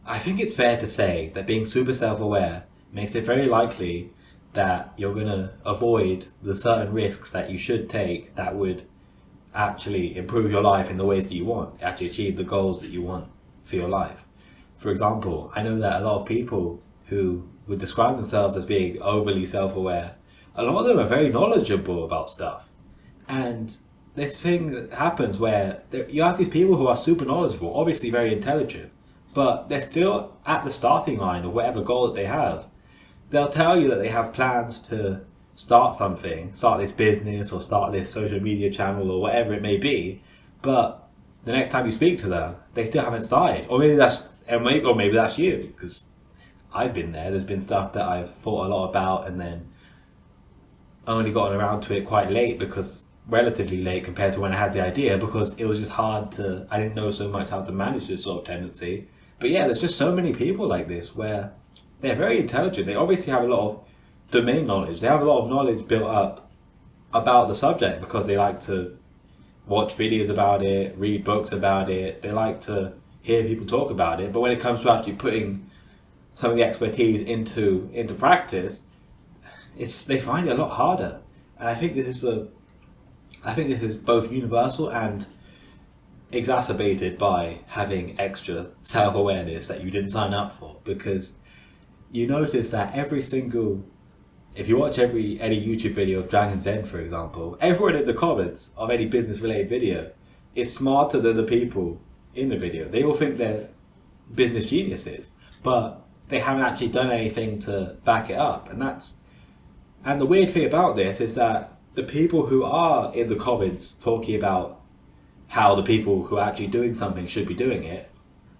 I think it's fair to say that being super self-aware makes it very likely that you're going to avoid the certain risks that you should take that would actually improve your life in the ways that you want, actually achieve the goals that you want for your life. For example, I know that a lot of people who would describe themselves as being overly self-aware, a lot of them are very knowledgeable about stuff. And this thing that happens where you have these people who are super knowledgeable, obviously very intelligent, but they're still at the starting line of whatever goal that they have. They'll tell you that they have plans to start something, start this business or start this social media channel or whatever it may be, but the next time you speak to them, they still haven't started. Or maybe that's you, because I've been there. There's been stuff that I've thought a lot about and then only gotten around to it quite late, because relatively late compared to when I had the idea, because it was just hard to, I didn't know so much how to manage this sort of tendency. But yeah, there's just so many people like this where they're very intelligent. They obviously have a lot of domain knowledge. They have a lot of knowledge built up about the subject because they like to watch videos about it, read books about it. They like to hear people talk about it. But when it comes to actually putting some of the expertise into practice, they find it a lot harder. And I think this is both universal and exacerbated by having extra self-awareness that you didn't sign up for, because you notice that if you watch any YouTube video of Dragon's Den, for example, everyone in the comments of any business related video is smarter than the people in the video. They all think they're business geniuses, but they haven't actually done anything to back it up. And the weird thing about this is that the people who are in the comments talking about how the people who are actually doing something should be doing it,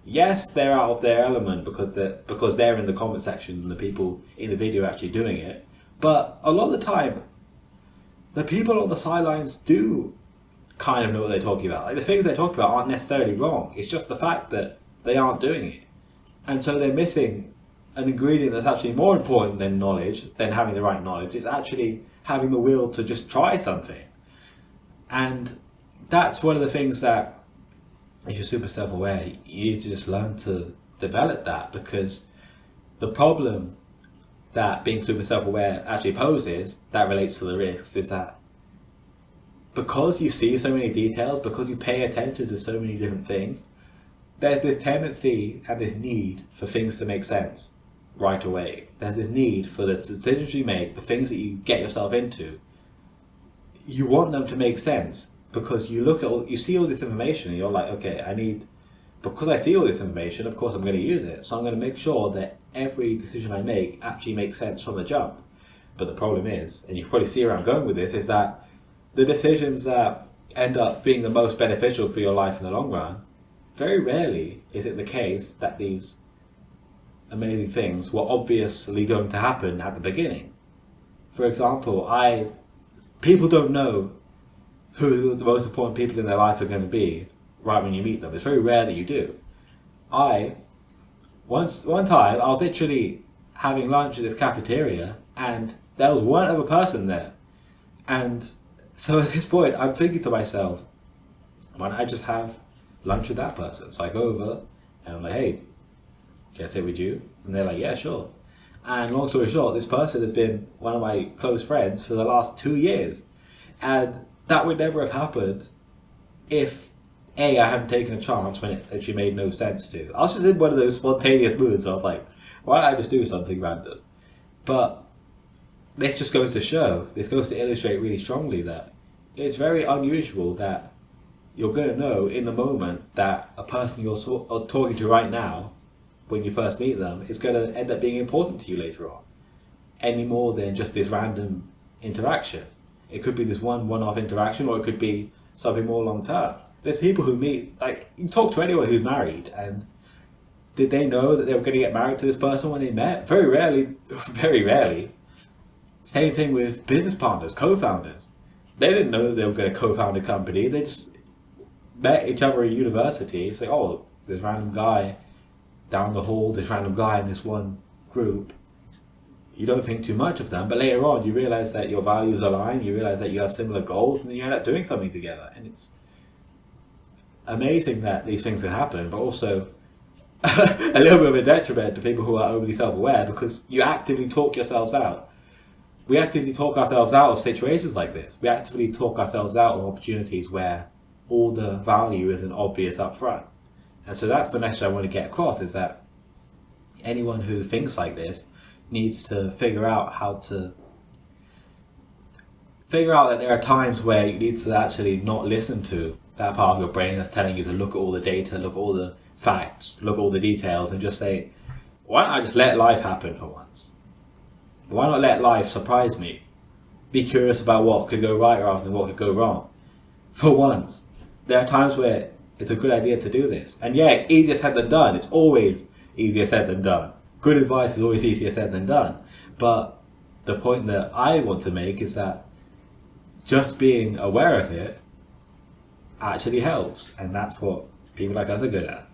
yes, they're out of their element because they're in the comment section and the people in the video are actually doing it. But a lot of the time, the people on the sidelines do kind of know what they're talking about. Like, the things they're talking about aren't necessarily wrong. It's just the fact that they aren't doing it. And so they're missing an ingredient that's actually more important than knowledge, than having the right knowledge. It's actually having the will to just try something. And that's one of the things that, if you're super self-aware, you need to just learn to develop that, because the problem that being super self-aware actually poses, that relates to the risks, is that because you see so many details, because you pay attention to so many different things, there's this tendency and this need for things to make sense right away. There's this need for the decisions you make, the things that you get yourself into, you want them to make sense, because you see all this information and you're like, okay, because I see all this information, of course I'm going to use it, so I'm going to make sure that every decision I make actually makes sense from the jump. But the problem is, and you probably see where I'm going with this, is that the decisions that end up being the most beneficial for your life in the long run, very rarely is it the case that these amazing things were obviously going to happen at the beginning. For example, people don't know who the most important people in their life are going to be right when you meet them. It's very rare that you do. One time, I was literally having lunch at this cafeteria, and there was one other person there. And so at this point, I'm thinking to myself, why don't I just have lunch with that person? So I go over, and I'm like, hey, can I sit with you? And they're like, yeah, sure. And long story short, this person has been one of my close friends for the last 2 years. And that would never have happened if I hadn't taken a chance when it actually made no sense to. I was just in one of those spontaneous moods. So I was like, why don't I just do something random? But this just goes to illustrate really strongly that it's very unusual that you're going to know in the moment that a person you're talking to right now, when you first meet them, is going to end up being important to you later on, any more than just this random interaction. It could be this one-off interaction, or it could be something more long-term. There's people who meet, like, you talk to anyone who's married, and did they know that they were going to get married to this person when they met? Very rarely, very rarely. Same thing with business partners, co-founders. They didn't know that they were going to co-found a company. They just met each other at university. It's like, oh, this random guy down the hall, this random guy in this one group. You don't think too much of them, but later on you realize that your values align, you realize that you have similar goals, and then you end up doing something together. And it's amazing that these things can happen, but also a little bit of a detriment to people who are overly self-aware, because you actively talk yourselves out. We actively talk ourselves out of situations like this. We actively talk ourselves out of opportunities where all the value isn't obvious up front. And so that's the message I want to get across, is that anyone who thinks like this needs to figure out that there are times where you need to actually not listen to that part of your brain that's telling you to look at all the data, look at all the facts, look at all the details, and just say, why don't I just let life happen for once? Why not let life surprise me? Be curious about what could go right rather than what could go wrong. For once. There are times where it's a good idea to do this. And yeah, it's easier said than done. It's always easier said than done. Good advice is always easier said than done. But the point that I want to make is that just being aware of it actually helps. And that's what people like us are good at.